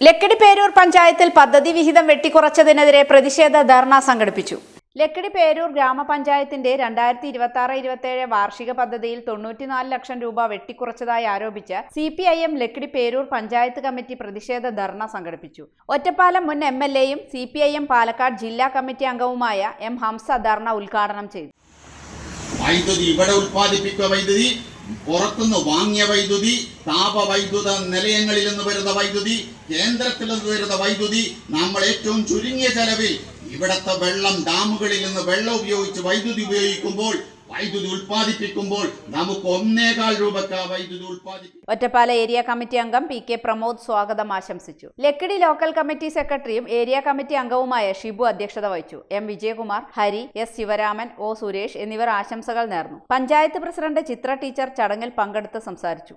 ലക്കിടി പേരൂർ പഞ്ചായത്തിൽ പദ്ധതി വിഹിതം വെട്ടിക്കുറച്ചതിനെതിരെ പ്രതിഷേധ ധർണ സംഘടിപ്പിച്ചു. ലക്കിടി പേരൂർ ഗ്രാമപഞ്ചായത്തിന്റെ 2026-27 വാർഷിക പദ്ധതിയിൽ 94 ലക്ഷം രൂപ വെട്ടിക്കുറച്ചതായി ആരോപിച്ച് CPIM ലക്കിടി പേരൂർ പഞ്ചായത്ത് കമ്മിറ്റി പ്രതിഷേധ ധർണ സംഘടിപ്പിച്ചു. ഒറ്റപ്പാലം മുൻ MLAയും CPIM പാലക്കാട് ജില്ലാ കമ്മിറ്റി അംഗവുമായ M. ഹംസ ധർണ ഉദ്ഘാടനം ചെയ്തു. വൈദ്യുതി ഇവിടെ ഉൽപ്പാദിപ്പിക്കുന്ന വൈദ്യുതി, പുറത്തുനിന്ന് വാങ്ങിയ വൈദ്യുതി, താപവൈദ്യുത നിലയങ്ങളിൽ നിന്ന് വരുന്ന വൈദ്യുതി, കേന്ദ്രത്തിൽ നിന്ന് വരുന്ന വൈദ്യുതി, നമ്മൾ ഏറ്റവും ചുരുങ്ങിയ ചെലവിൽ ഇവിടത്തെ വെള്ളം ഡാമുകളിൽ നിന്ന് വെള്ളം ഉപയോഗിച്ച് വൈദ്യുതി ഉപയോഗിക്കുമ്പോൾ വൈദ്യുതി ഉൽപ്പാദിപ്പിക്കുമ്പോൾ നമുക്ക് 1.25 രൂപയ്ക്ക് വൈദ്യുതി ഉൽപ്പാദിപ്പിക്കും. ഒറ്റപ്പാല ഏരിയ കമ്മിറ്റി അംഗം PK പ്രമോദ് സ്വാഗതം ആശംസിച്ചു. ലക്കിടി ലോക്കൽ കമ്മിറ്റി സെക്രട്ടറിയും ഏരിയ കമ്മിറ്റി അംഗവുമായ ഷിബു അധ്യക്ഷത വഹിച്ചു. M. Vijayakumar, Hari, S. Sivaraman, O. Suresh എന്നിവർ ആശംസകൾ നേർന്നു. പഞ്ചായത്ത് പ്രസിഡന്റ് ചിത്ര ടീച്ചർ ചടങ്ങിൽ പങ്കെടുത്ത് സംസാരിച്ചു.